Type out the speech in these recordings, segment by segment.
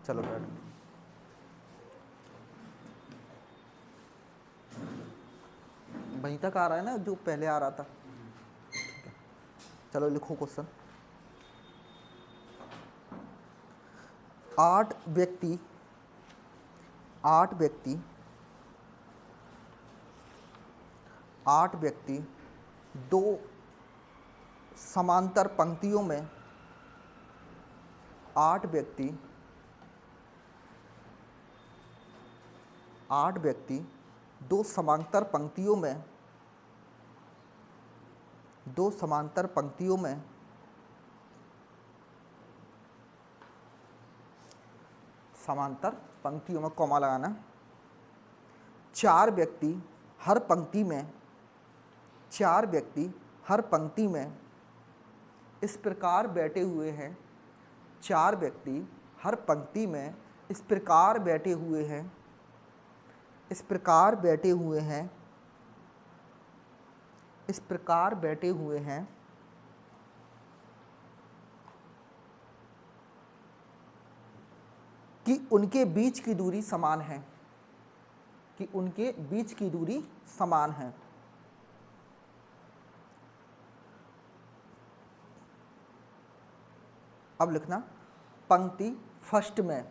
चलो बैठ। वहीं तक आ रहा है ना जो पहले आ रहा था। ठीक है, चलो लिखो क्वेश्चन। 8 व्यक्ति 8 व्यक्ति 8 व्यक्ति 2 समांतर पंक्तियों में 8 व्यक्ति 2 समांतर पंक्तियों में 2 समांतर पंक्तियों में कॉमा लगाना। 4 व्यक्ति हर पंक्ति में इस प्रकार बैठे हुए हैं। 4 व्यक्ति हर पंक्ति में इस प्रकार बैठे हुए हैं कि उनके बीच की दूरी समान है। अब लिखना पंक्ति फर्स्ट में,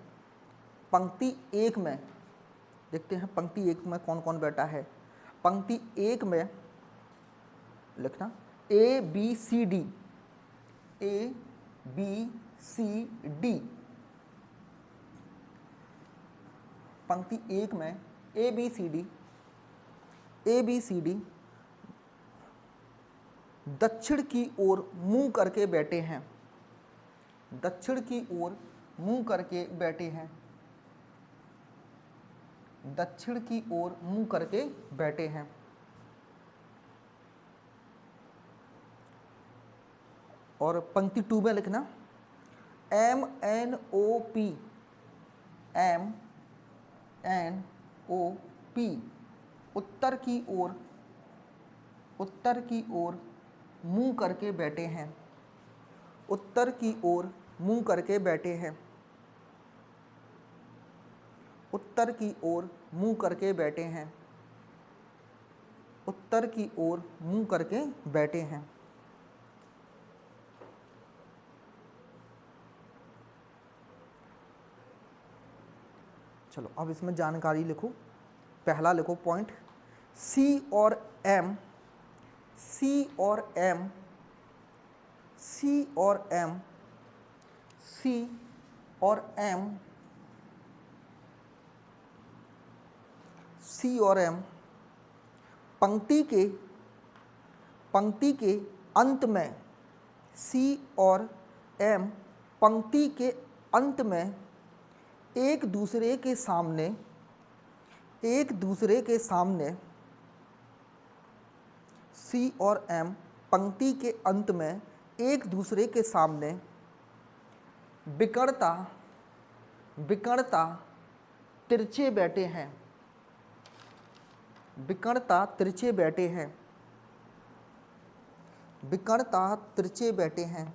पंक्ति 1 में देखते हैं पंक्ति 1 में कौन कौन बैठा है। पंक्ति 1 में लिखना ए बी सी डी। पंक्ति 1 में ए बी सी डी दक्षिण की ओर मुंह करके बैठे हैं। और पंक्ति 2 में लिखना एम एन ओ पी उत्तर की ओर मुंह करके बैठे हैं। उत्तर की ओर मुंह करके बैठे हैं। चलो अब इसमें जानकारी लिखो। पहला लिखो पॉइंट, सी और एम पंक्ति के अंत में एक दूसरे के सामने सी और एम पंक्ति के अंत में एक दूसरे के सामने विकर्णता तिरछे बैठे हैं।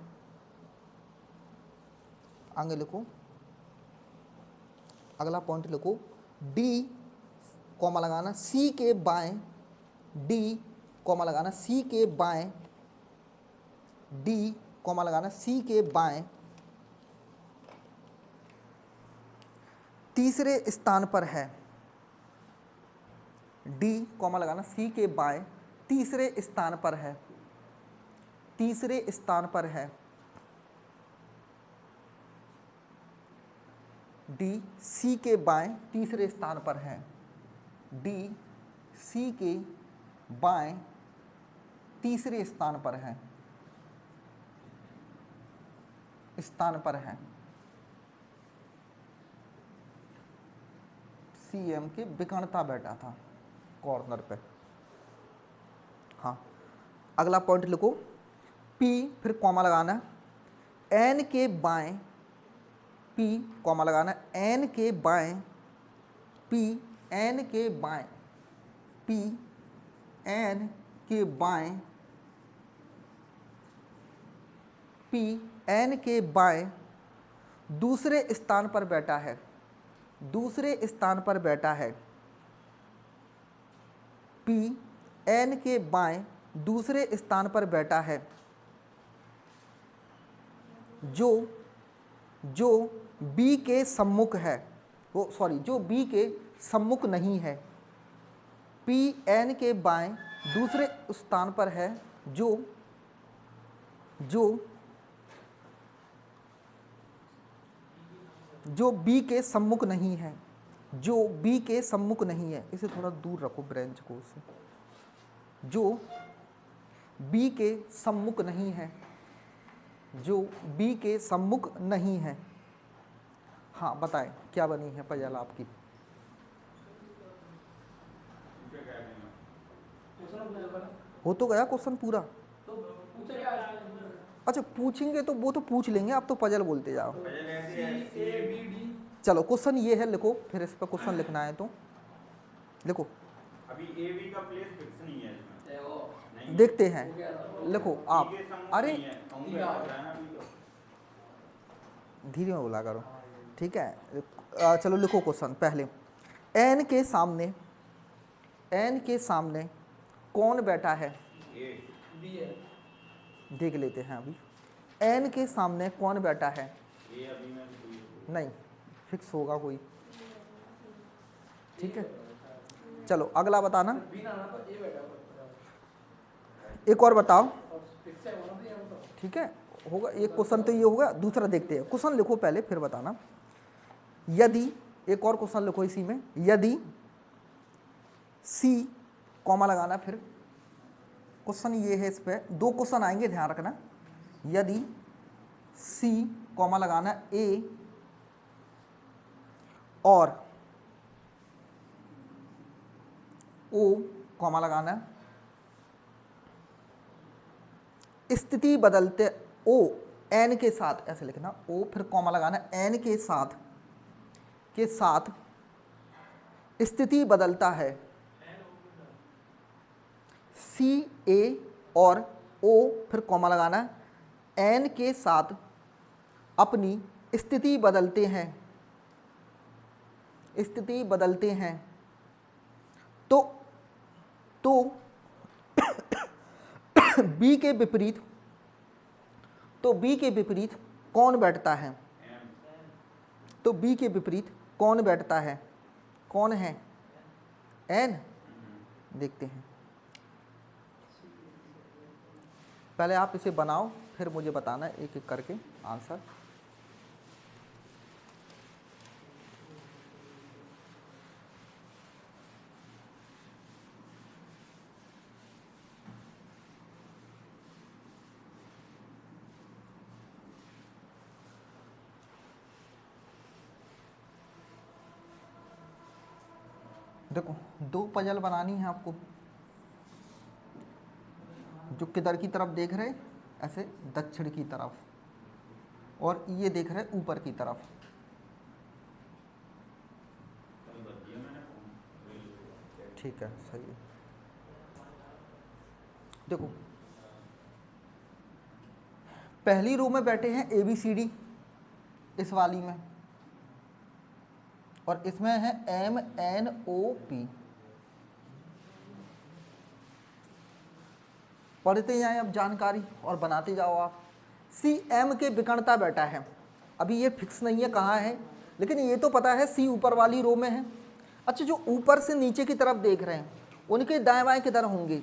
आगे लिखो, अगला पॉइंट लिखो, डी कॉमा लगाना सी के बाएं, तीसरे स्थान पर है। डी कॉमा लगाना सी के बाएं तीसरे स्थान पर है। डी सी के बाएं तीसरे स्थान पर है। सी एम के विकर्णता बैठा था कॉर्नर पे। हाँ, अगला पॉइंट लिखो, पी फिर कॉमा लगाना एन के बाएं, एन के बाएं दूसरे स्थान पर बैठा है, दूसरे स्थान पर बैठा है। P N के बाएं दूसरे स्थान पर बैठा है, जो B के सम्मुख है, वो सॉरी जो B के सम्मुख नहीं है। P N के बाएं दूसरे स्थान पर है, जो B के सम्मुख नहीं है, जो B के सम्मुख नहीं है। इसे थोड़ा दूर रखो ब्रेंच को उससे। जो B के सम्मुख नहीं है, जो B के सम्मुख नहीं है। हाँ बताएं क्या बनी है पजल आपकी? हो तो गया क्वेश्चन पूरा? अच्छा पूछेंगे तो वो तो पूछ लेंगे, आप तो पजल बोलते जाओ। चलो क्वेश्चन ये है, लिखो फिर इस पर क्वेश्चन लिखना है तो लिखो। अभी ए बी का प्लेस फिक्स नहीं है इसमें। देखते हैं, लिखो आप। अरे धीरे में बोला करो, ठीक है। चलो लिखो क्वेश्चन पहले। एन के सामने कौन बैठा है? देख लेते हैं अभी। एन के सामने कौन बैठा है? नहीं, फिक्स होगा कोई, ठीक है। चलो अगला बताना, एक और बताओ, ठीक है। होगा एक क्वेश्चन तो ये होगा, दूसरा देखते हैं। क्वेश्चन लिखो पहले फिर बताना। यदि, एक और क्वेश्चन लिखो इसी में, यदि सी, कॉमा लगाना, फिर क्वेश्चन ये है, इस पे दो क्वेश्चन आएंगे ध्यान रखना। यदि सी, कॉमा लगाना, ए और ओ, कॉमा लगाना, स्थिति बदलते, ओ एन के साथ, ऐसे लिखना, ओ फिर कॉमा लगाना, एन के साथ स्थिति बदलता है। सी, ए और ओ फिर कॉमा लगाना, एन के साथ अपनी स्थिति बदलते हैं, तो बी के विपरीत कौन बैठता है? तो बी के विपरीत कौन बैठता है? कौन है? एन। देखते हैं, पहले आप इसे बनाओ फिर मुझे बताना एक एक करके आंसर। देखो दो पजल बनानी है आपको, जो किधर की तरफ देख रहे, ऐसे दक्षिण की तरफ, और ये देख रहे ऊपर की तरफ। ठीक है, सही है। देखो पहली रो में बैठे हैं ABCD इस वाली में, और इसमें है MNOP। पढ़ते जाएं अब जानकारी और बनाते जाओ आप। CM के विकर्णता बैठा है, अभी ये फिक्स नहीं है कहाँ है, लेकिन ये तो पता है C ऊपर वाली रो में है। अच्छा, जो ऊपर से नीचे की तरफ देख रहे हैं उनके दाएं बाएं किधर होंगे,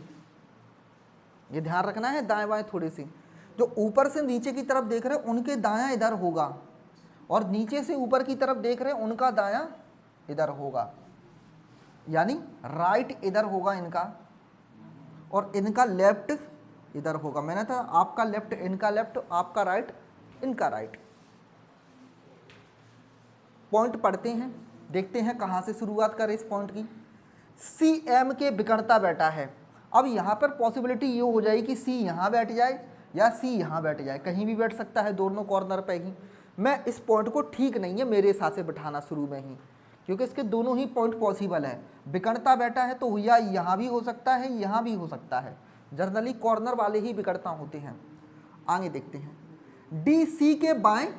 ये ध्यान रखना है। दाएं बाएं थोड़े से, जो ऊपर से नीचे की तरफ देख रहे हैं उनके दायां इधर होगा, और नीचे से ऊपर की तरफ देख रहे हैं उनका दायां इधर होगा, यानी राइट इधर होगा इनका, और इनका लेफ्ट इधर होगा। मैंने था आपका लेफ्ट, इनका लेफ्ट, आपका राइट, इनका राइट। पॉइंट पढ़ते हैं, देखते हैं कहाँ से शुरुआत करें इस पॉइंट की। CM के विकर्णता बैठा है। अब यहाँ पर पॉसिबिलिटी ये हो जाएगी कि C यहाँ बैठ जाए या C यहाँ बैठ जाए, कहीं भी बैठ सकता है, दोनों कॉर्नर पे ही। मैं इस पॉइंट को ठीक नहीं है मेरे हिसाब से बिठाना शुरू में ही, क्योंकि इसके दोनों ही पॉइंट पॉसिबल है। विकर्णता बैठा है तो या यहाँ भी हो सकता है, यहाँ भी हो सकता है। जनरली कॉर्नर वाले ही विकर्णता होते हैं। आगे देखते हैं। DC के बाएं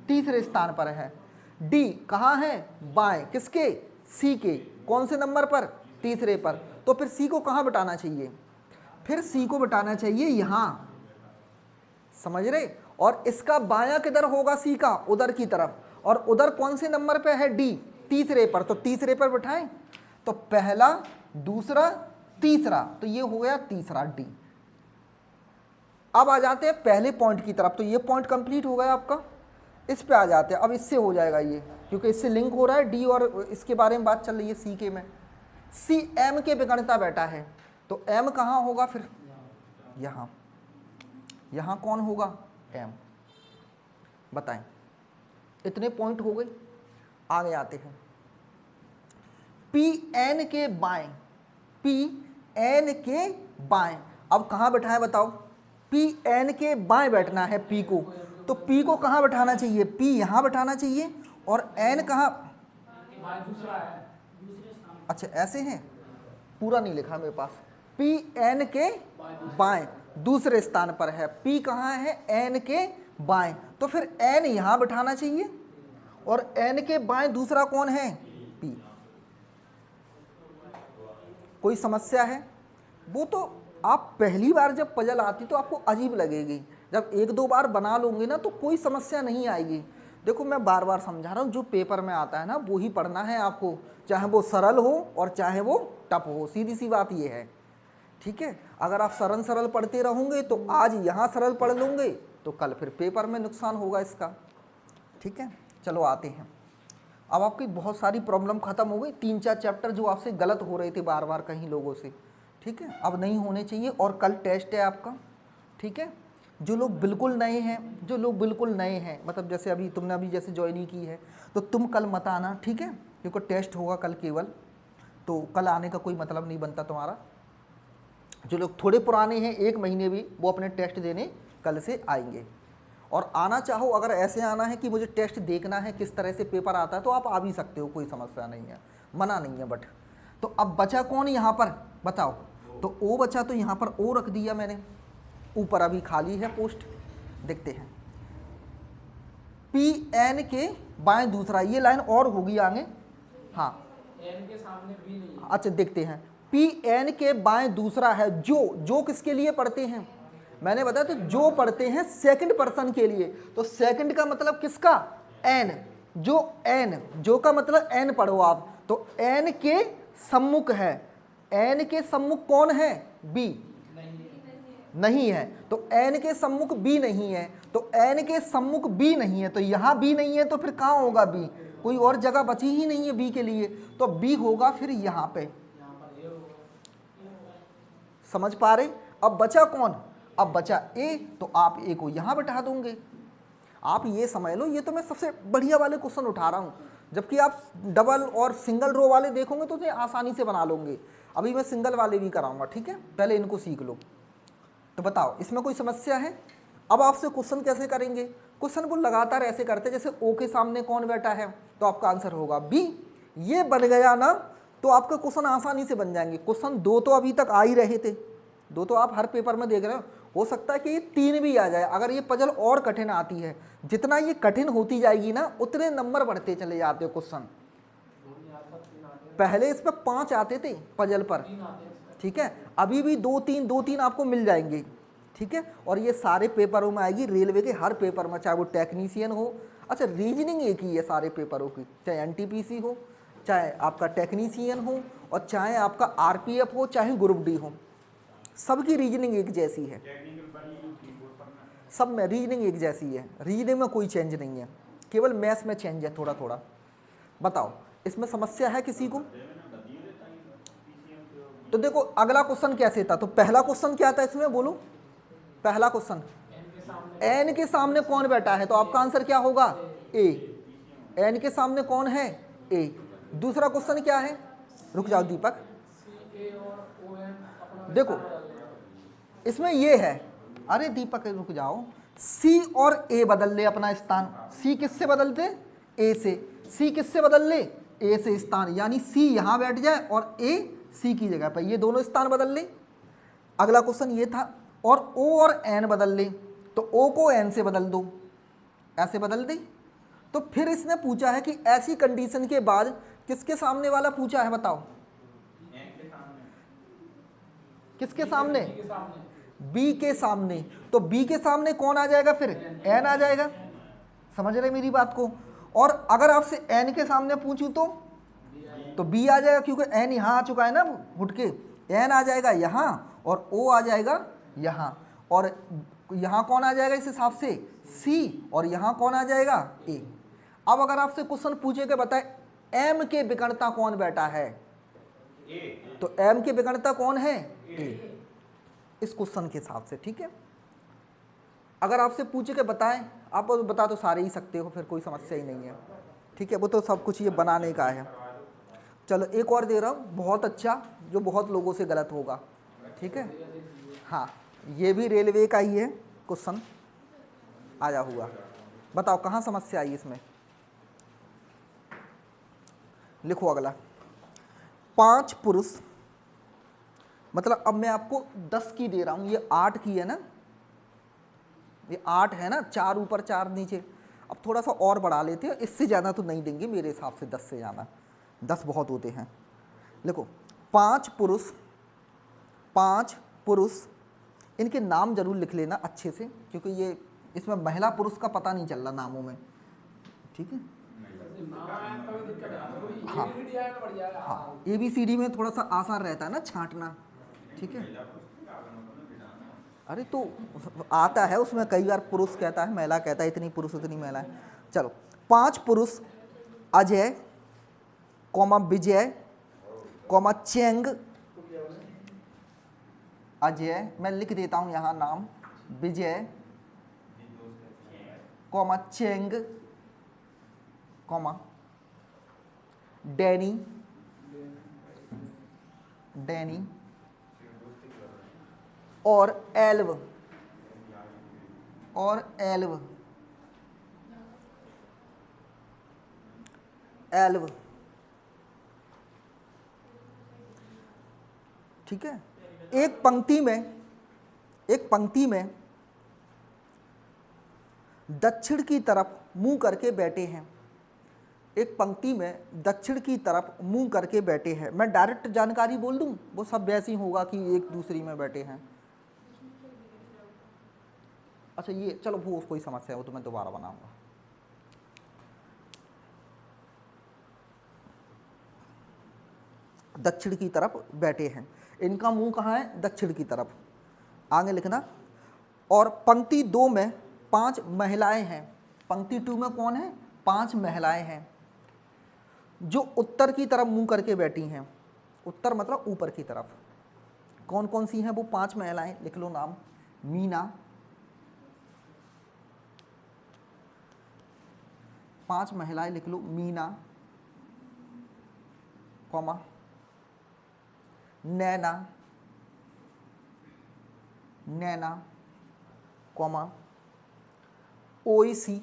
तीसरे स्थान पर है। डी कहाँ है, बाएं, किसके, सी के, कौन से नंबर पर, तीसरे पर। तो फिर सी को कहाँ बिठाना चाहिए, फिर सी को बिठाना चाहिए यहाँ, समझ रहे। और इसका बायां किधर होगा, सी का, उधर की तरफ, और उधर कौन से नंबर पे है, डी, तीसरे पर। तो तीसरे पर बिठाएं, तो पहला, दूसरा, तीसरा, तो ये हो गया तीसरा, डी। अब आ जाते हैं पहले पॉइंट की तरफ। तो ये पॉइंट कंप्लीट हो गया आपका। इस पे आ जाते हैं, अब इससे हो जाएगा ये, क्योंकि इससे लिंक हो रहा है डी, और इसके बारे में बात चल रही है सी के में। सी एम के विकर्णता बैठा है, तो एम कहाँ होगा फिर, यहाँ, यहाँ कौन होगा, एम। बताएं, इतने पॉइंट हो गए। आगे आते हैं, पी एन के बाएं, पी एन के बाएं। अब कहाँ बैठाएं बताओ, पी एन के बाएं बैठना है पी को। तो पी को कहाँ बैठाना चाहिए, पी यहाँ बैठाना चाहिए, और एन कहाँ, अच्छा ऐसे हैं, पूरा नहीं लिखा मेरे पास। पी एन के बाएं दूसरे स्थान पर है, पी कहाँ है, एन के बाएं। तो फिर एन यहाँ बैठाना चाहिए, और एन के बाएं दूसरा कौन है, पी। कोई समस्या है, वो तो आप पहली बार जब पजल आती तो आपको अजीब लगेगी, जब एक दो बार बना लोगे ना तो कोई समस्या नहीं आएगी। देखो मैं बार बार समझा रहा हूँ, जो पेपर में आता है ना वो ही पढ़ना है आपको, चाहे वो सरल हो और चाहे वो टफ हो, सीधी सी बात ये है, ठीक है। अगर आप सरल सरल पढ़ते रहोगे तो आज यहाँ सरल पढ़ लोगे तो कल फिर पेपर में नुकसान होगा इसका, ठीक है। चलो आते हैं, अब आपकी बहुत सारी प्रॉब्लम खत्म हो गई। 3-4 चैप्टर जो आपसे गलत हो रहे थे बार बार कहीं लोगों से, ठीक है, अब नहीं होने चाहिए। और कल टेस्ट है आपका, ठीक है। जो लोग बिल्कुल नए हैं, जो लोग बिल्कुल नए हैं, मतलब जैसे अभी तुमने अभी जैसे ज्वाइनिंग की है, तो तुम कल मत आना, ठीक है, क्योंकि टेस्ट होगा कल केवल, तो कल आने का कोई मतलब नहीं बनता तुम्हारा। जो लोग थोड़े पुराने हैं 1 महीने भी, वो अपने टेस्ट देने कल से आएंगे। और आना चाहो, अगर ऐसे आना है कि मुझे टेस्ट देखना है किस तरह से पेपर आता है, तो आप आ भी सकते हो, कोई समस्या नहीं है, मना नहीं है। बट तो अब बचा कौन यहाँ पर बताओ, तो ओ बचा, तो यहाँ पर ओ रख दिया मैंने, ऊपर अभी खाली है पोस्ट। देखते हैं, पी एन के बाएं दूसरा, ये लाइन और होगी आगे, हाँ एन के सामने बी नहीं है। अच्छा देखते हैं, पी एन के बाएं दूसरा है, जो किसके लिए पढ़ते हैं, मैंने बताया तो जो पढ़ते हैं सेकंड पर्सन के लिए। तो सेकंड का मतलब किसका, एन, जो एन, जो का मतलब एन पढ़ो आप, तो एन के सम्मुख है, एन के सम्मुख कौन है, बी नहीं है, तो एन के सम्मुख बी नहीं है, तो एन के सम्मुख बी नहीं है, तो यहाँ बी नहीं है, तो फिर कहाँ होगा बी, कोई और जगह बची ही नहीं है बी के लिए, तो बी होगा फिर यहाँ पे। समझ पा रहे। अब बचा कौन, अब बचा ए, तो आप ए को यहाँ बैठा दोगे। आप ये समझ लो, ये तो मैं सबसे बढ़िया वाले क्वेश्चन उठा रहा हूँ, जबकि आप डबल और सिंगल रो वाले देखोगे तो आसानी से बना लोगे। अभी मैं सिंगल वाले भी कराऊंगा, ठीक है, पहले इनको सीख लो। तो बताओ इसमें कोई समस्या है। अब आपसे क्वेश्चन कैसे करेंगे, क्वेश्चन को लगातार ऐसे करते जैसे ओ के सामने कौन बैठा है, तो आपका आंसर होगा बी। ये बन गया ना, तो आपका क्वेश्चन आसानी से बन जाएंगे। क्वेश्चन 2 तो अभी तक आ ही रहे थे, 2 तो आप हर पेपर में देख रहे हो सकता है कि ये 3 भी आ जाए। अगर ये पजल और कठिन आती है, जितना ये कठिन होती जाएगी ना उतने नंबर बढ़ते चले जाते हो क्वेश्चन। पहले इस पर 5 आते थे पजल पर, ठीक है, अभी भी 2-3 आपको मिल जाएंगे, ठीक है। और ये सारे पेपरों में आएगी, रेलवे के हर पेपर में, चाहे वो टेक्नीशियन हो, अच्छा रीजनिंग एक ही है सारे पेपरों की, चाहे एनटीपीसी हो, चाहे आपका टेक्नीशियन हो, और चाहे आपका आरपीएफ हो, चाहे ग्रुप डी हो, सबकी रीजनिंग एक जैसी है, सब में रीजनिंग एक जैसी है, रीजनिंग में कोई चेंज नहीं है, केवल मैथ्स में चेंज है थोड़ा थोड़ा। बताओ इसमें समस्या है किसी को। तो देखो अगला क्वेश्चन कैसे था, तो पहला क्वेश्चन क्या था इसमें बोलो, पहला क्वेश्चन एन के सामने कौन बैठा है, तो आपका आंसर क्या होगा ए, एन के सामने कौन है ए। दूसरा क्वेश्चन क्या है, रुक जाओ दीपक, देखो इसमें ये है, अरे दीपक रुक जाओ, सी और ए बदल ले अपना स्थान, सी किससे बदलते, ए से, सी किससे बदल ले, ए से स्थान, यानी सी यहाँ बैठ जाए और ए सी की जगह पर, ये दोनों स्थान बदल ले। अगला क्वेश्चन ये था, और ओ और एन बदल ले, तो ओ को एन से बदल दो, ऐसे बदल दे, तो फिर इसने पूछा है कि ऐसी कंडीशन के बाद किसके सामने वाला पूछा है, बताओ किसके सामने, के सामने बी के सामने। तो बी के सामने कौन आ जाएगा, फिर एन आ जाएगा। समझ रहे मेरी बात को। और अगर आपसे एन के सामने पूछूं तो बी आ जाएगा, क्योंकि एन यहां आ चुका है ना उठ के, एन आ जाएगा यहां और ओ आ जाएगा यहां, और यहां कौन आ जाएगा इस हिसाब से, सी, और यहां कौन आ जाएगा, ए। अब अगर आपसे क्वेश्चन पूछे के बताए एम के विकर्ता कौन बैठा है, तो एम के विकर्ता कौन है, ए, इस क्वेश्चन के हिसाब से। ठीक है, अगर आपसे पूछे के बताएं, आप बता तो सारे ही सकते हो, फिर कोई समस्या ही नहीं है। ठीक है, वो तो सब कुछ ये बनाने का है। चलो एक और दे रहा हूँ, बहुत अच्छा, जो बहुत लोगों से गलत होगा। ठीक है, हाँ, ये भी रेलवे का ही है क्वेश्चन आया हुआ। बताओ कहाँ समस्या आई इसमें, लिखो अगला। 5 पुरुष, मतलब अब मैं आपको 10 की दे रहा हूं, ये 8 की है ना, ये 8 है ना, 4 ऊपर 4 नीचे। अब थोड़ा सा और बढ़ा लेते हैं, इससे ज़्यादा तो नहीं देंगे मेरे हिसाब से, 10 से ज़्यादा, 10 बहुत होते हैं। देखो 5 पुरुष, 5 पुरुष, इनके नाम जरूर लिख लेना अच्छे से, क्योंकि ये इसमें महिला पुरुष का पता नहीं चल रहा नामों में। ठीक है, हाँ हाँ, ABCD में थोड़ा सा आसान रहता है ना छांटना। ठीक है, अरे तो आता है उसमें, कई बार पुरुष कहता है महिला कहता है, इतनी पुरुष उतनी महिला है। चलो 5 पुरुष, Ajay comma Vijay comma Cheng, Ajay मैं लिख देता हूं यहां नाम, Vijay comma Cheng comma Danny, Danny और एल्व, और एल्व, एल्व। ठीक है, एक पंक्ति में दक्षिण की तरफ मुंह करके बैठे हैं, एक पंक्ति में दक्षिण की तरफ मुंह करके बैठे हैं। मैं डायरेक्ट जानकारी बोल दूं, वो सब वैसे ही होगा कि एक दूसरी में बैठे हैं। अच्छा ये चलो, वो कोई समस्या है, वो तो मैं दोबारा बनाऊंगा। दक्षिण की तरफ बैठे हैं, इनका मुंह कहाँ है, दक्षिण की तरफ। आगे लिखना। और पंक्ति 2 में 5 महिलाएं हैं, पंक्ति 2 में कौन है, 5 महिलाएं हैं जो उत्तर की तरफ मुंह करके बैठी हैं। उत्तर मतलब ऊपर की तरफ। कौन कौन सी हैं वो 5 महिलाएं, लिख लो नाम। मीना, 5 महिलाएं लिख लो, मीना कौमा नैना, नैना कौमा ओइसी,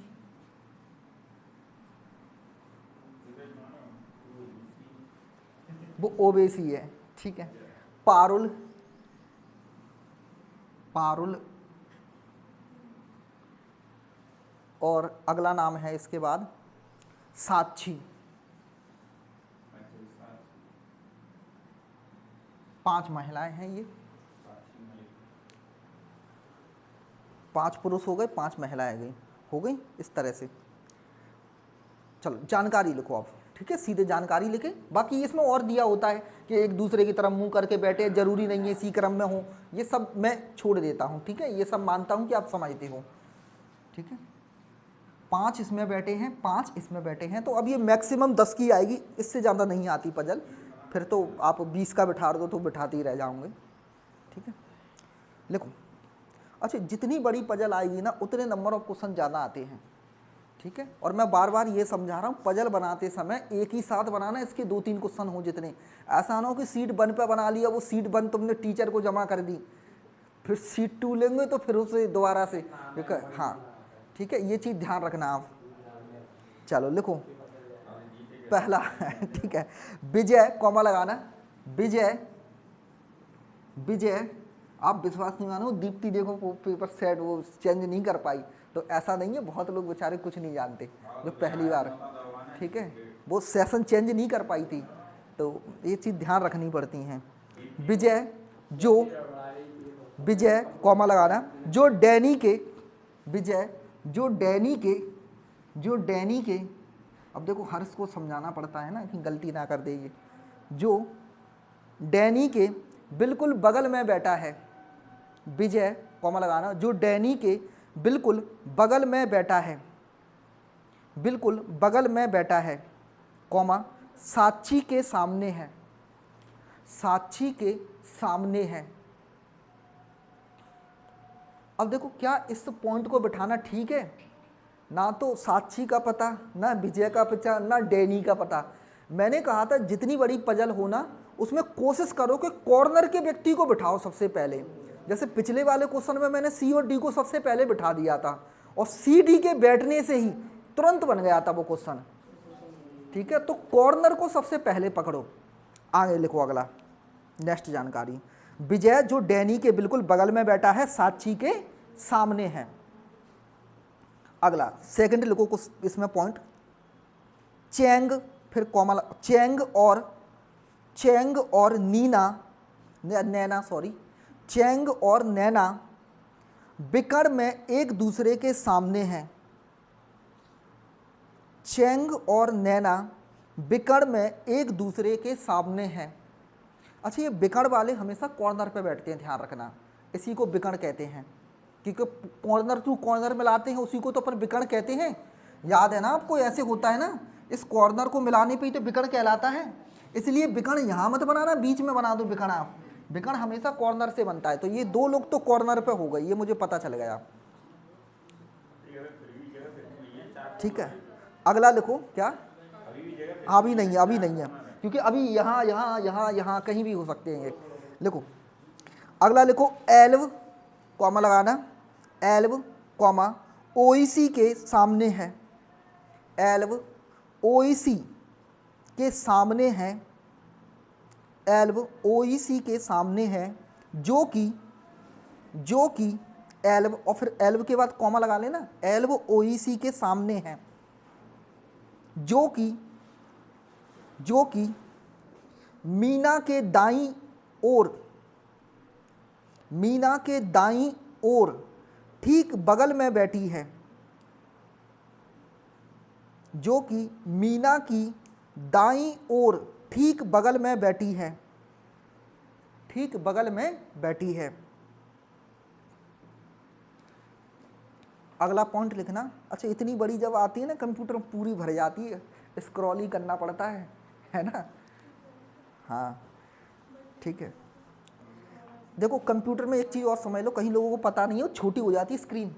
वो ओबेसी है। ठीक है, पारुल, पारुल, और अगला नाम है इसके बाद साक्षी। 5 महिलाएं हैं ये, 5 पुरुष हो गए, 5 महिलाएं गई, हो गई इस तरह से। चलो जानकारी लिखो आप। ठीक है, सीधे जानकारी लिखे। बाकी इसमें और दिया होता है कि एक दूसरे की तरफ मुंह करके बैठे, जरूरी नहीं है इसी क्रम में हो, ये सब मैं छोड़ देता हूँ। ठीक है, ये सब मानता हूँ कि आप समझते हो। ठीक है, 5 इसमें बैठे हैं, 5 इसमें बैठे हैं, तो अब ये मैक्सिमम 10 की आएगी, इससे ज़्यादा नहीं आती पजल। फिर तो आप 20 का बिठा दो तो बिठाते ही रह जाओगे। ठीक है, लिखो। अच्छा, जितनी बड़ी पजल आएगी ना, उतने नंबर ऑफ क्वेश्चन ज़्यादा आते हैं। ठीक है, और मैं बार बार ये समझा रहा हूँ, पजल बनाते समय एक ही साथ बनाना, इसके 2-3 क्वेश्चन हो जितने। ऐसा ना हो कि सीट 1 पे बना लिया, वो सीट 1 तुमने टीचर को जमा कर दी, फिर सीट 2 लेंगे तो फिर उसे दोबारा से। हाँ ठीक है, ये चीज़ ध्यान रखना आप। चलो लिखो पहला ठीक है, विजय कॉमा लगाना, विजय, विजय। आप विश्वास नहीं मानो, दीप्ति देखो वो पेपर सेट वो चेंज नहीं कर पाई, तो ऐसा नहीं है, बहुत लोग बेचारे कुछ नहीं जानते जो पहली बार, ठीक है, वो सेशन चेंज नहीं कर पाई थी, तो ये चीज़ ध्यान रखनी पड़ती हैं। विजय जो, विजय कॉमा लगाना, जो डैनी के, विजय जो डैनी के, जो डैनी के, अब देखो हर्ष को समझाना पड़ता है ना कि गलती ना कर दे ये, जो डैनी के बिल्कुल बगल में बैठा है, विजय कॉमा लगाना, जो डैनी के बिल्कुल बगल में बैठा है, बिल्कुल बगल में बैठा है, कॉमा साक्षी के सामने है, साक्षी के सामने है। अब देखो क्या इस पॉइंट को बिठाना ठीक है, ना तो साक्षी का पता, ना विजय का पता, ना डैनी का पता। मैंने कहा था जितनी बड़ी पजल हो ना उसमें कोशिश करो कि कॉर्नर के व्यक्ति को बिठाओ सबसे पहले। जैसे पिछले वाले क्वेश्चन में मैंने सी और डी को सबसे पहले बिठा दिया था और सी डी के बैठने से ही तुरंत बन गया था वो क्वेश्चन, ठीक है। तो कॉर्नर को सबसे पहले पकड़ो। आगे लिखो अगला नेक्स्ट जानकारी, विजय जो डैनी के बिल्कुल बगल में बैठा है, साक्षी के सामने है। अगला सेकंड लिखो कुछ इसमें पॉइंट, चैंग फिर कॉमा, चैंग और नीना, नैना सॉरी, चैंग और नैना बिकड़ में एक दूसरे के सामने हैं, चैंग और नैना बिकड़ में एक दूसरे के सामने हैं। अच्छा, ये बिकड़ वाले हमेशा कॉर्नर पे बैठते हैं, ध्यान रखना, इसी को बिकड़ कहते हैं, क्योंकि कॉर्नर टू कॉर्नर मिलाते हैं उसी को तो अपन बिकड़ कहते हैं। याद है ना आपको, ऐसे होता है ना, इस कॉर्नर को मिलाने पे ही तो बिकड़ कहलाता है। इसलिए बिकड़ यहाँ मत बनाना, बीच में बना दो बिकड़ आप, बिकड़ हमेशा कॉर्नर से बनता है। तो ये दो लोग तो कॉर्नर पे हो गए, ये मुझे पता चल गया, ठीक है। अगला लिखो क्या, अभी नहीं है, अभी नहीं है, क्योंकि अभी यहाँ यहाँ यहाँ यहाँ कहीं भी हो सकते हैं ये। लिखो अगला, लिखो एल्व कॉमा लगाना, एल्व कॉमा ओईसी के सामने है, एल्व ओईसी के सामने है, एल्व ओईसी के सामने है, जो कि एल्व और फिर एल्व के बाद कॉमा लगा लेना, एल्व ओईसी के सामने है, जो कि मीना के दाईं ओर, मीना के दाईं ओर ठीक बगल में बैठी है, जो कि मीना की दाईं ओर ठीक बगल में बैठी है, ठीक बगल में बैठी है। अगला पॉइंट लिखना। अच्छा, इतनी बड़ी जब आती है ना कंप्यूटर में पूरी भर जाती है, स्क्रॉल ही करना पड़ता है ना। हाँ ठीक है। देखो कंप्यूटर में एक चीज़ और समझ लो, कहीं लोगों को पता नहीं है, वो छोटी हो जाती है स्क्रीन,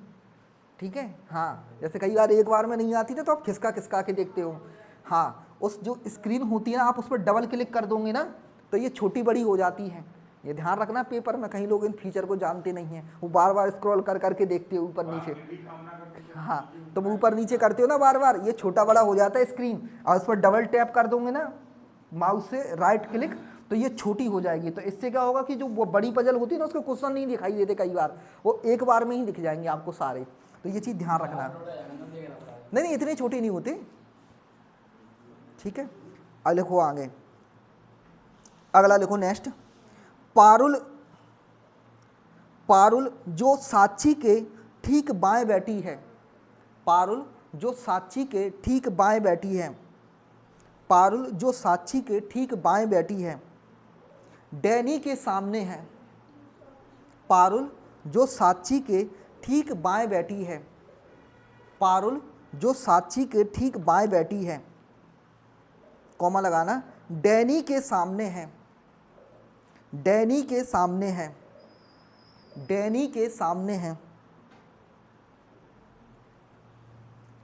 ठीक है। हाँ, जैसे कई बार एक बार में नहीं आती थी तो आप खिसका खिसका के देखते हो। हाँ, उस जो स्क्रीन होती है ना, आप उस पर डबल क्लिक कर दोगे ना तो ये छोटी बड़ी हो जाती है। ये ध्यान रखना, पेपर में कहीं लोग इन फीचर को जानते नहीं हैं, वो बार बार स्क्रॉल कर करके देखते हो ऊपर नीचे। हाँ, तो वो ऊपर नीचे करते हो ना बार बार, ये छोटा बड़ा हो जाता है स्क्रीन, और उस पर डबल टैप कर दोगे ना माउस से, राइट क्लिक, तो ये छोटी हो जाएगी। तो इससे क्या होगा कि जो वो बड़ी पजल होती है ना, उसके क्वेश्चन नहीं दिखाई देते कई बार, वो एक बार में ही दिख जाएंगे आपको सारे। तो ये चीज़ ध्यान रखना। नहीं, इतनी छोटी नहीं होती, ठीक है। अब लिखो आगे, अगला लिखो नेक्स्ट, पारुल जो साक्षी के ठीक बाएं बैठी है, पारुल जो साक्षी के ठीक बाएं बैठी है, पारुल जो साक्षी के ठीक बाएं बैठी है, डैनी के सामने है, पारुल जो साक्षी के ठीक बाएं बैठी है, पारुल जो साक्षी के ठीक बाएं बैठी है, कॉमा लगाना, डैनी के सामने है, डैनी के सामने है, डैनी के सामने है,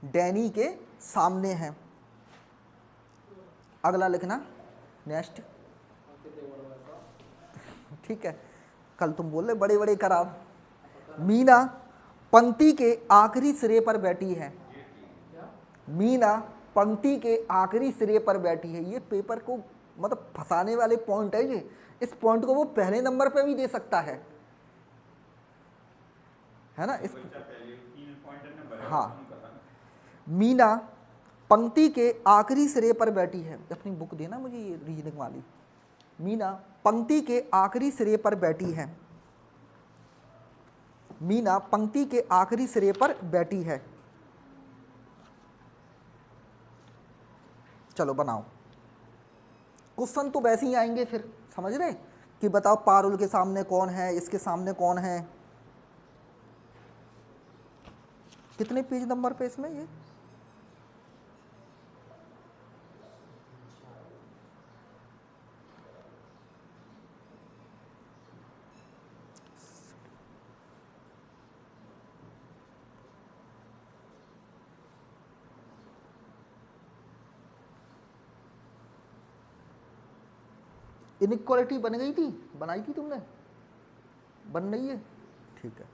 डैनी के सामने है। अगला लिखना नेक्स्ट, ठीक है। कल तुम बोल रहे बड़े बड़े कराओ। मीना पंक्ति के आखिरी सिरे पर बैठी है, मीना पंक्ति के आखिरी सिरे पर बैठी है। ये पेपर को मतलब फंसाने वाले पॉइंट है ये, इस पॉइंट को वो पहले नंबर पे भी दे सकता है ना। इस हाँ, मीना पंक्ति के आखिरी सिरे पर बैठी है। अपनी बुक देना मुझे ये रीजनिंग वाली। मीना पंक्ति के आखिरी सिरे पर बैठी है। मीना पंक्ति के आखिरी सिरे पर बैठी है। चलो बनाओ। क्वेश्चन तो वैसे ही आएंगे फिर, समझ रहे कि बताओ पारुल के सामने कौन है, इसके सामने कौन है। कितने पेज नंबर पे इसमें ये? इनइक्वालिटी बन गई थी, बनाई थी तुमने? बन रही है, ठीक है।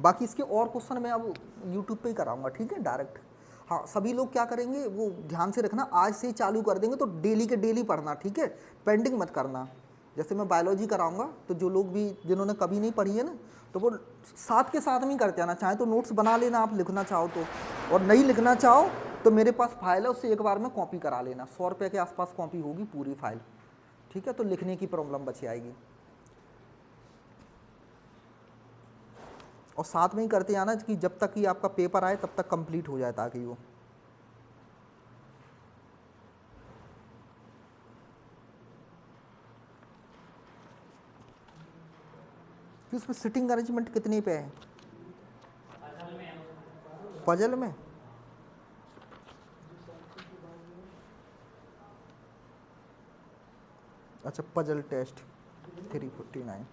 बाकी इसके और क्वेश्चन मैं अब यूट्यूब पे ही कराऊंगा, ठीक है, डायरेक्ट। हाँ, सभी लोग क्या करेंगे वो ध्यान से रखना, आज से ही चालू कर देंगे तो डेली के डेली पढ़ना, ठीक है, पेंडिंग मत करना। जैसे मैं बायोलॉजी कराऊंगा तो जो लोग भी जिन्होंने कभी नहीं पढ़ी है ना, तो वो साथ के साथ में ही करते आना। चाहे तो नोट्स बना लेना आप, लिखना चाहो तो, और नहीं लिखना चाहो तो मेरे पास फाइल है, उससे एक बार में कॉपी करा लेना। 100 रुपये के आसपास कॉपी होगी पूरी फाइल, ठीक है, तो लिखने की प्रॉब्लम बच जाएगी। और साथ में ही करते आना कि जब तक कि आपका पेपर आए तब तक कंप्लीट हो जाए, ताकि वो कि उसमें सिटिंग अरेंजमेंट कितने पे है? पजल में अच्छा, पजल टेस्ट 359।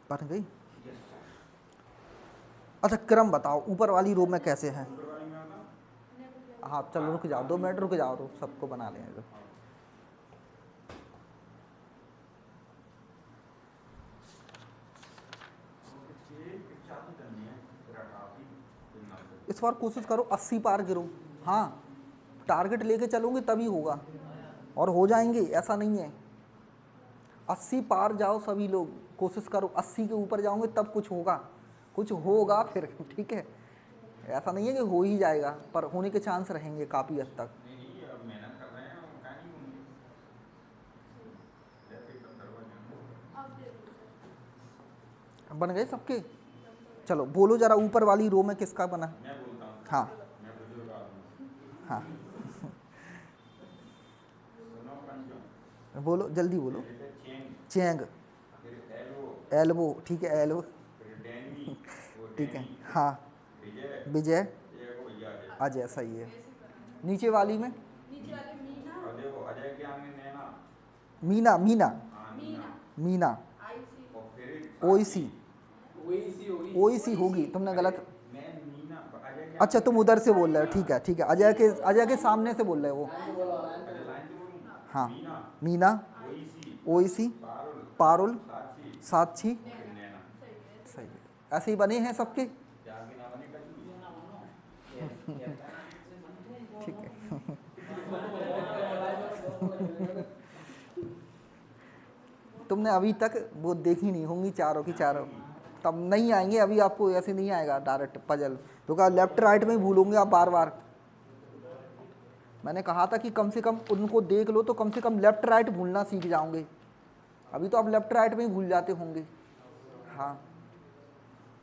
बन गई। अच्छा, क्रम बताओ ऊपर वाली रो में कैसे है? हाँ चलो रुक जाओ, 2 मिनट रुक जाओ, रुक सबको बना लेंगे। इस बार कोशिश करो 80 पार गिरो। हाँ, टारगेट लेके चलोगे तभी होगा, और हो जाएंगे, ऐसा नहीं है। 80 पार जाओ सभी लोग, कोशिश करो 80 के ऊपर जाओगे तब कुछ होगा, कुछ होगा फिर, ठीक है। ऐसा नहीं है कि हो ही जाएगा, पर होने के चांस रहेंगे काफ़ी हद तक। बन गए सबके? चलो बोलो जरा, ऊपर वाली रो में किसका बना? हाँ हाँ बोलो जल्दी बोलो। चेंग, एल्बो, ठीक है, एल्बो, ठीक है, हाँ, विजय, अजय, सही है। नीचे वाली में मीना, मीना, मीना, ओईसी, ओईसी होगी, तुमने गलत। अच्छा तुम उधर से बोल रहे हो, ठीक है ठीक है, अजय के सामने से बोल रहे हो वो। हाँ, मीना, ओईसी, पारुल, साक्षी, सही है। ऐसे ही बने हैं सबके, ठीक है। तुमने अभी तक वो देखी नहीं होंगी चारों की चारों, तब नहीं आएंगे। अभी आपको ऐसे नहीं आएगा डायरेक्ट पजल, तो क्या लेफ्ट राइट में ही भूलोगे आप बार बार। मैंने कहा था कि कम से कम उनको देख लो तो कम से कम लेफ्ट राइट भूलना सीख जाओगे। अभी तो आप लेफ्ट राइट में ही भूल जाते होंगे। हाँ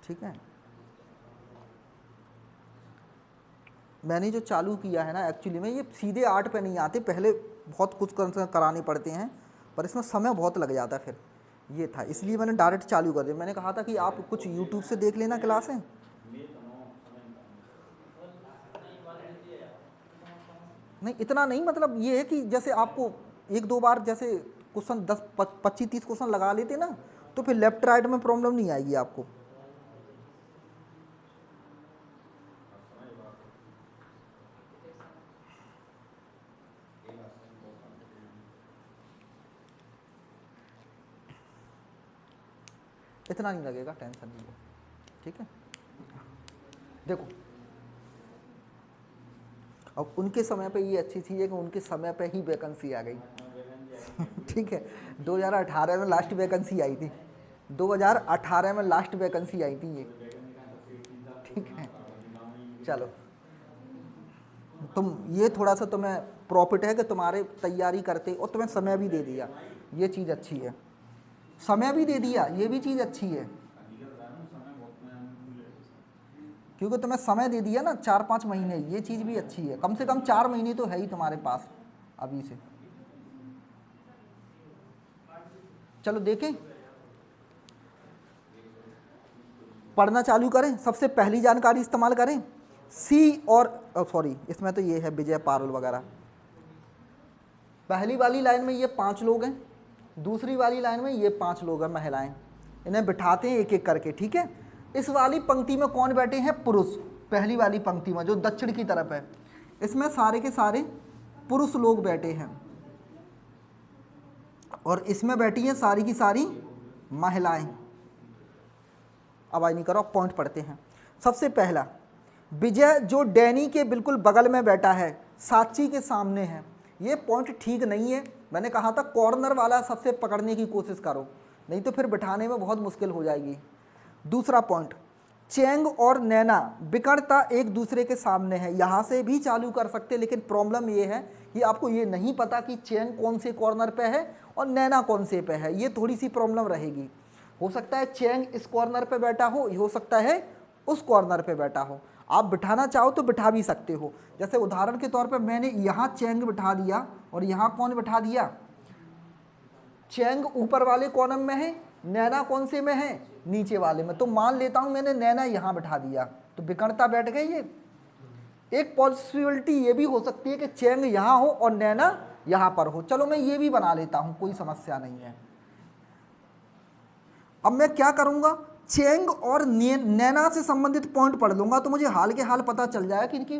ठीक है, मैंने जो चालू किया है ना, एक्चुअली में ये सीधे 8 पे नहीं आते, पहले बहुत कुछ कराने पड़ते हैं, पर इसमें समय बहुत लग जाता है फिर। ये था, इसलिए मैंने डायरेक्ट चालू कर दिया। मैंने कहा था कि आप कुछ यूट्यूब से देख लेना क्लासें। नहीं इतना नहीं, मतलब ये है कि जैसे आपको एक दो बार जैसे क्वेश्चन 10 25 30 क्वेश्चन लगा लेते ना, तो फिर लेफ्ट राइट में प्रॉब्लम नहीं आएगी आपको। इतना नहीं लगेगा, टेंशन नहीं है, ठीक है। देखो अब उनके समय पे ये अच्छी चीज़ है कि उनके समय पे ही वैकेंसी आ गई ठीक है। 2018 में लास्ट वैकेंसी आई थी, 2018 में लास्ट वैकेंसी आई थी ये, ठीक है। चलो तुम ये थोड़ा सा तुम्हें प्रॉफिट है कि तुम्हारे तैयारी करते और तुम्हें समय भी दे दिया, ये चीज़ अच्छी है। समय भी दे दिया, ये भी चीज़ अच्छी है, क्योंकि तुम्हें समय दे दिया ना 4-5 महीने, ये चीज़ भी अच्छी है। कम से कम 4 महीने तो है ही तुम्हारे पास अभी से। चलो देखें, पढ़ना चालू करें। सबसे पहली जानकारी इस्तेमाल करें सी और सॉरी इसमें तो ये है विजय पारुल वगैरह। पहली वाली लाइन में ये 5 लोग हैं, दूसरी वाली लाइन में ये 5 लोग हैं महिलाएं। इन्हें बिठाते हैं एक एक करके, ठीक है। इस वाली पंक्ति में कौन बैठे हैं? पुरुष। पहली वाली पंक्ति में जो दक्षिण की तरफ है, इसमें सारे के सारे पुरुष लोग बैठे हैं, और इसमें बैठी हैं सारी की सारी महिलाएं। अब आई नहीं करो, पॉइंट पढ़ते हैं। सबसे पहला, विजय जो डैनी के बिल्कुल बगल में बैठा है, साक्षी के सामने है। ये पॉइंट ठीक नहीं है। मैंने कहा था कॉर्नर वाला सबसे पकड़ने की कोशिश करो, नहीं तो फिर बिठाने में बहुत मुश्किल हो जाएगी। दूसरा पॉइंट, चेंग और नैना बिकड़ता एक दूसरे के सामने है। यहाँ से भी चालू कर सकते, लेकिन प्रॉब्लम ये है कि आपको ये नहीं पता कि चेंग कौन से कॉर्नर पे है और नैना कौन से पे है। ये थोड़ी सी प्रॉब्लम रहेगी। हो सकता है चेंग इस कॉर्नर पे बैठा हो सकता है उस कॉर्नर पे बैठा हो। आप बिठाना चाहो तो बिठा भी सकते हो। जैसे उदाहरण के तौर पे मैंने यहाँ चेंग बिठा दिया और यहाँ कौन बिठा दिया? चेंग ऊपर वाले कॉलम में है, नैना कौन से में है? नीचे वाले में। तो मान लेता हूँ मैंने नैना यहाँ बिठा दिया, तो बिकड़ता बैठ गई। ये एक पॉसिबिलिटी ये भी हो सकती है कि चेंग यहाँ हो और नैना यहाँ पर हो। चलो मैं ये भी बना लेता हूँ, कोई समस्या नहीं है। अब मैं क्या करूँगा, चेंग और नैना से संबंधित पॉइंट पढ़ लूँगा, तो मुझे हाल के हाल पता चल जाएगा कि इनकी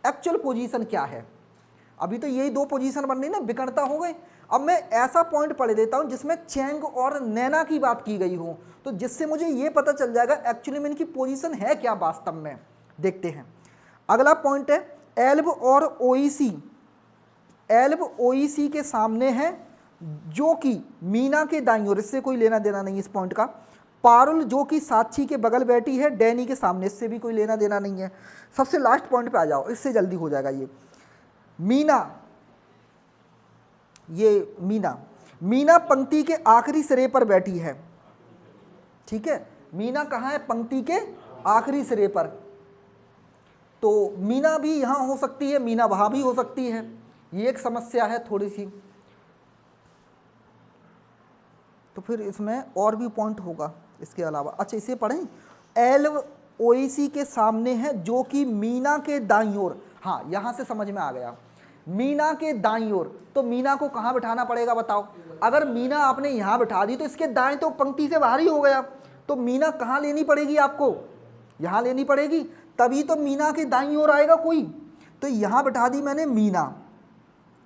एक्चुअल पोजीशन क्या है। अभी तो यही 2 पोजीशन बन रही ना, बिकड़ता हो गए। अब मैं ऐसा पॉइंट पढ़ देता हूँ जिसमें चेंग और नैना की बात की गई हो, तो जिससे मुझे ये पता चल जाएगा एक्चुअली में इनकी पोजीशन है क्या वास्तव में। देखते हैं। अगला पॉइंट है एल्ब और ओईसी। एल्ब ओईसी के सामने है, जो कि मीना के दाईं ओर, इससे कोई लेना देना नहीं इस पॉइंट का। पारुल जो कि साक्षी के बगल बैठी है डैनी के सामने, इससे भी कोई लेना देना नहीं है। सबसे लास्ट पॉइंट पे आ जाओ, इससे जल्दी हो जाएगा ये। मीना, ये मीना पंक्ति के आखिरी सिरे पर बैठी है, ठीक है। मीना कहाँ है? पंक्ति के आखिरी सिरे पर। तो मीना भी यहाँ हो सकती है, मीना वहाँ भी हो सकती है। ये एक समस्या है थोड़ी सी। तो फिर इसमें और भी पॉइंट होगा इसके अलावा। अच्छा इसे पढ़ें, एल ओईसी के सामने है जो कि मीना के दाईं ओर। हाँ यहाँ से समझ में आ गया, मीना के दाईं ओर। तो मीना को कहाँ बिठाना पड़ेगा बताओ? अगर मीना आपने यहाँ बिठा दी तो इसके दाएं तो पंक्ति से बाहर ही हो गया। तो मीना कहाँ लेनी पड़ेगी आपको? यहाँ लेनी पड़ेगी, तभी तो मीना के दाईं ओर आएगा कोई। तो यहाँ बिठा दी मैंने मीना,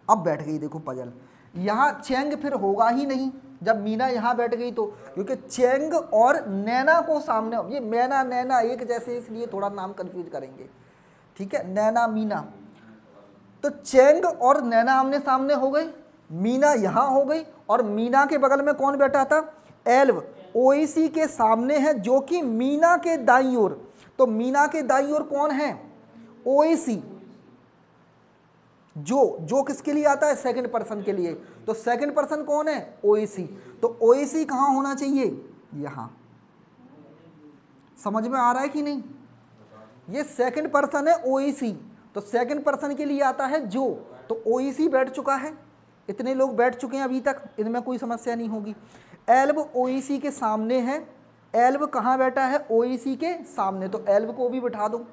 अब बैठ गई। देखो पजल, यहाँ चेंग फिर होगा ही नहीं जब मीना यहाँ बैठ गई तो, क्योंकि चेंग और नैना को सामने, ये मैना नैना एक जैसे, इसलिए थोड़ा नाम कंफ्यूज करेंगे, ठीक है। नैना मीना, तो चेंग और नैना आमने सामने हो गई, मीना यहाँ हो गई, और मीना के बगल में कौन बैठा था? एल्व ओईसी के सामने है जो कि मीना के दाईं ओर। तो मीना के दाईं ओर कौन है? ओईसी। जो किसके लिए आता है? सेकंड पर्सन के लिए। तो सेकंड पर्सन कौन है? ओईसी। तो ओईसी कहाँ होना चाहिए? यहाँ। समझ में आ रहा है कि नहीं? ये सेकंड पर्सन है ओईसी, तो सेकंड पर्सन के लिए आता है जो। तो ओईसी बैठ चुका है, इतने लोग बैठ चुके हैं अभी तक, इनमें कोई समस्या नहीं होगी। एल्ब ओईसी के सामने है, एल्ब कहाँ बैठा है, ओईसी के सामने, तो एल्ब को भी बिठा दो,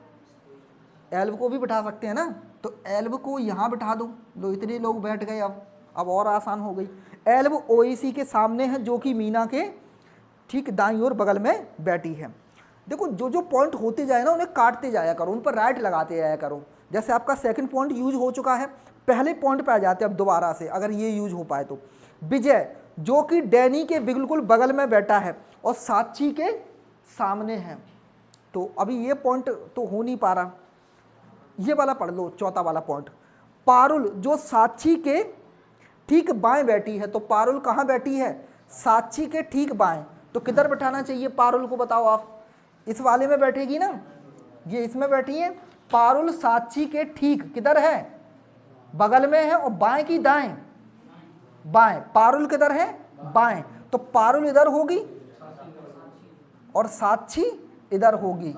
एल्ब को भी बिठा सकते हैं ना, तो एल्ब को यहाँ बिठा दो, लो इतने लोग बैठ गए, अब और आसान हो गई। एल्ब ओईसी के सामने है जो कि मीना के ठीक दाईं ओर बगल में बैठी है। देखो जो जो पॉइंट होते जाए ना उन्हें काटते जाया करो, उन पर राइट लगाते जाया करो। जैसे आपका सेकंड पॉइंट यूज हो चुका है, पहले पॉइंट पे आ जाते हैं अब दोबारा से, अगर ये यूज हो पाए तो। विजय जो कि डैनी के बिल्कुल बगल में बैठा है और साक्षी के सामने है, तो अभी ये पॉइंट तो हो नहीं पा रहा, ये वाला पढ़ लो, चौथा वाला पॉइंट। पारुल जो साक्षी के ठीक बाएं बैठी है, तो पारुल कहाँ बैठी है, साक्षी के ठीक बाएं, तो किधर बैठाना चाहिए पारुल को बताओ आप, इस वाले में बैठेगी ना, ये इसमें बैठी है। पारुल साक्षी के ठीक किधर है, बगल में है, और बाएं की दाएं, बाएं, पारुल किधर है, बाएं, तो पारुल इधर होगी और साक्षी इधर होगी,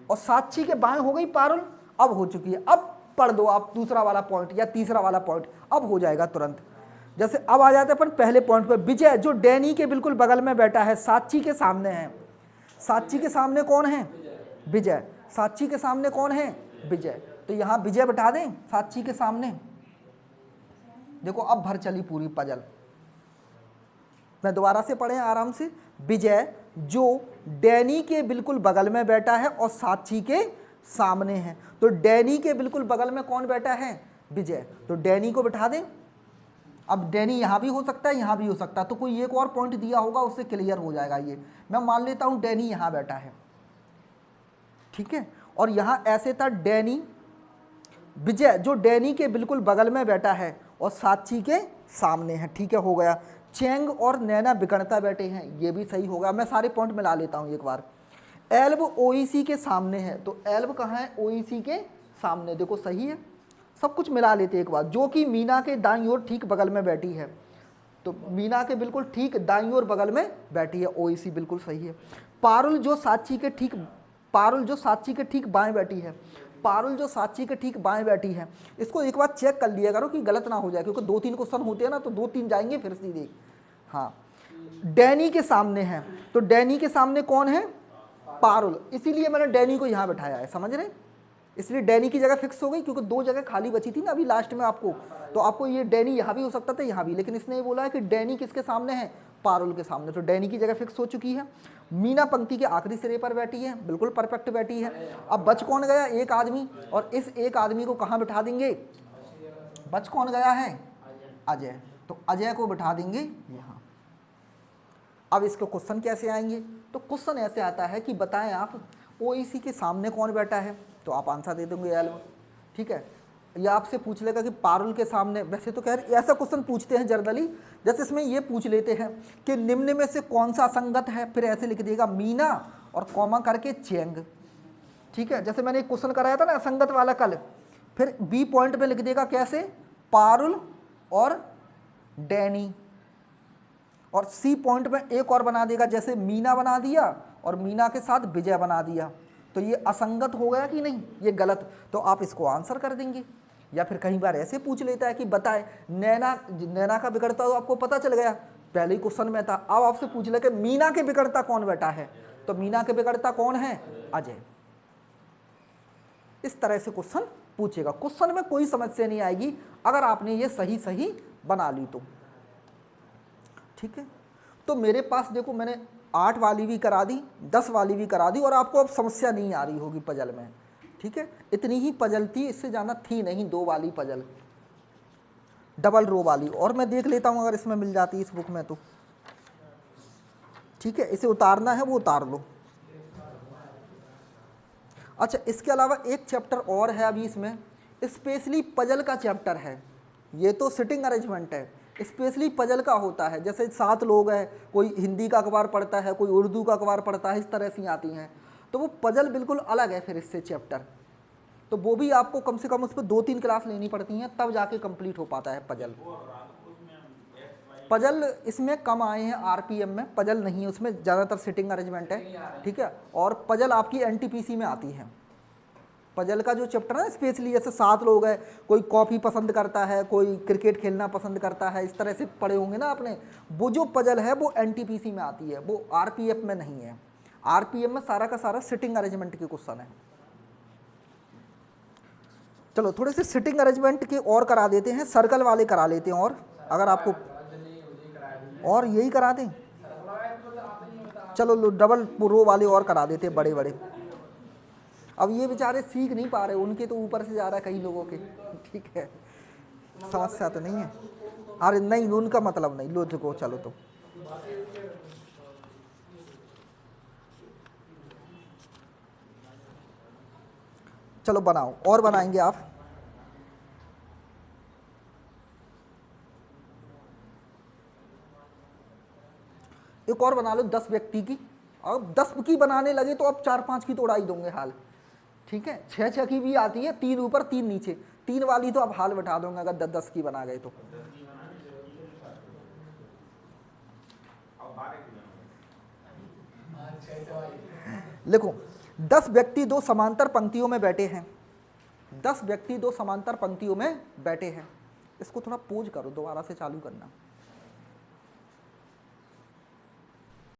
और साक्षी के बाएं हो गई पारुल, अब हो चुकी है। अब पढ़ दो आप दूसरा वाला पॉइंट या तीसरा वाला पॉइंट, अब हो जाएगा तुरंत। जैसे अब आ जाते हैं अपन पहले पॉइंट पे, विजय जो डैनी के बिल्कुल बगल में बैठा है, साक्षी के सामने है, साक्षी के सामने कौन है, विजय, साक्षी के सामने कौन है, विजय, तो यहाँ विजय बैठा दें साक्षी के सामने। देखो अब भर चली पूरी पजल, मैं दोबारा से पढ़े आराम से। विजय जो डैनी के बिल्कुल बगल में बैठा है और साक्षी के सामने है, तो डैनी के बिल्कुल बगल में कौन बैठा है, विजय, तो डैनी को बिठा दें। अब डैनी यहाँ भी हो सकता है, यहाँ भी हो सकता है, तो कोई एक और पॉइंट दिया होगा उससे क्लियर हो जाएगा। ये मैं मान लेता हूँ डैनी यहाँ बैठा है, ठीक है, और यहाँ ऐसे था डैनी, विजय जो डैनी के बिल्कुल बगल में बैठा है और साक्षी के सामने है, ठीक है, हो गया। चैंग और नैना बिकड़ता बैठे हैं, ये भी सही होगा, मैं सारे पॉइंट मिला लेता हूँ एक बार। एल्ब ओईसी के सामने है, तो एल्ब कहाँ है, ओईसी के सामने, देखो सही है, सब कुछ मिला लेते एक बार। जो कि मीना के दाईं ओर ठीक बगल में बैठी है, तो मीना के बिल्कुल ठीक दाईं ओर बगल में बैठी है, ओईसी बिल्कुल सही है। पारुल जो साक्षी के ठीक, पारुल जो साक्षी के ठीक बाएं बैठी है, पारुल जो साक्षी के ठीक बाएं बैठी है, इसको एक बार चेक कर लिया करो कि गलत ना हो जाए, क्योंकि 2-3 क्वेश्चन होते हैं ना, तो 2-3 जाएंगे फिर सीधे। हाँ, डैनी के सामने है, तो डैनी के सामने कौन है, पारुल, इसीलिए मैंने डैनी को यहाँ बैठाया है, समझ रहे, इसलिए डैनी की जगह फिक्स हो गई, क्योंकि 2 जगह खाली बची थी ना अभी लास्ट में आपको, तो आपको ये डैनी यहाँ भी हो सकता था, यहाँ भी, लेकिन इसने ये बोला है कि डैनी किसके सामने है, पारुल के सामने, तो डैनी की जगह फिक्स हो चुकी है। मीना पंक्ति के आखिरी सिरे पर बैठी है, बिल्कुल परफेक्ट बैठी है। अब बच कौन गया, एक आदमी, और इस एक आदमी को कहाँ बिठा देंगे, बच कौन गया है, अजय, तो अजय को बिठा देंगे यहाँ। अब इसके क्वेश्चन कैसे आएंगे, तो क्वेश्चन ऐसे आता है कि बताएं आप ओईसी के सामने कौन बैठा है, तो आप आंसर दे दोगे एल्ब, ठीक है, या आपसे पूछ लेगा कि पारुल के सामने, वैसे तो खैर ऐसा क्वेश्चन पूछते हैं जनरली, जैसे इसमें ये पूछ लेते हैं कि निम्न में से कौन सा संगत है, फिर ऐसे लिख देगा मीना और कॉमा करके चैंग, ठीक है, जैसे मैंने एक क्वेश्चन कराया था ना असंगत वाला कल, फिर बी पॉइंट पे लिख देगा कैसे, पारुल और डैनी, और सी पॉइंट में एक और बना देगा, जैसे मीना बना दिया और मीना के साथ विजय बना दिया, तो ये असंगत हो गया कि नहीं, ये गलत, तो आप इसको आंसर कर देंगे। या फिर कई बार ऐसे पूछ लेता है कि बताए नैना, नैना का बिगड़ता तो आपको पता चल गया, पहले ही क्वेश्चन में था, अब आपसे पूछ ले कि मीना के बिगड़ता कौन बैठा है, तो मीना के बिगड़ता कौन है, अजय। इस तरह से क्वेश्चन पूछेगा, क्वेश्चन में कोई समस्या नहीं आएगी अगर आपने ये सही सही बना ली तो, ठीक है। तो मेरे पास देखो मैंने 8 वाली भी करा दी, 10 वाली भी करा दी, और आपको अब समस्या नहीं आ रही होगी पजल में, ठीक है, इतनी ही पजल थी, इससे ज़्यादा थी नहीं, 2 वाली पजल, डबल रो वाली, और मैं देख लेता हूँ अगर इसमें मिल जाती है इस बुक में तो, ठीक है, इसे उतारना है वो उतार लो। अच्छा, इसके अलावा एक चैप्टर और है अभी इसमें, स्पेशली पजल का चैप्टर है, ये तो सिटिंग अरेंजमेंट है, स्पेशली पजल का होता है, जैसे 7 लोग हैं, कोई हिंदी का अखबार पढ़ता है, कोई उर्दू का अखबार पढ़ता है, इस तरह से आती हैं, तो वो पजल बिल्कुल अलग है फिर इससे चैप्टर, तो वो भी आपको कम से कम उस पर 2-3 क्लास लेनी पड़ती हैं, तब जाके कंप्लीट हो पाता है पजल। पजल इसमें कम आए हैं आरपीएम में, पजल नहीं है उसमें, ज़्यादातर सिटिंग अरेंजमेंट है, ठीक है, और पजल आपकी एनटीपीसी में आती है, पजल का जो चैप्टर है स्पेशली, जैसे 7 लोग हैं, कोई कॉफ़ी पसंद करता है, कोई क्रिकेट खेलना पसंद करता है, इस तरह से पढ़े होंगे ना आपने। वो जो पजल है वो एनटीपीसी में आती है, वो आरपीएफ में नहीं है। आरपीएफ में सारा का सारा सिटिंग अरेंजमेंट के क्वेश्चन है। चलो थोड़े से सिटिंग अरेंजमेंट के और करा देते हैं, सर्कल वाले करा लेते हैं, और अगर आपको और यही करा दें, चलो डबल रो वाले और करा देते हैं बड़े बड़े। अब ये बेचारे सीख नहीं पा रहे, उनके तो ऊपर से जा रहा है कई लोगों के, ठीक है, समस्या तो नहीं है। अरे नहीं, उनका मतलब नहीं, लो देखो चलो तो चलो बनाओ, और बनाएंगे आप। एक और बना लो 10 व्यक्ति की। अब 10 की बनाने लगे तो अब 4-5 की तो उड़ा ही दोगे हाल, ठीक है। 6-6 की भी आती है, 3 ऊपर 3 नीचे, 3 वाली तो अब हाल बैठा दोगे अगर 10-10 की बना गए तो। देखो 10 व्यक्ति 2 समांतर पंक्तियों में बैठे हैं, 10 व्यक्ति 2 समांतर पंक्तियों में बैठे हैं। इसको थोड़ा पोज करो, दोबारा से चालू करना।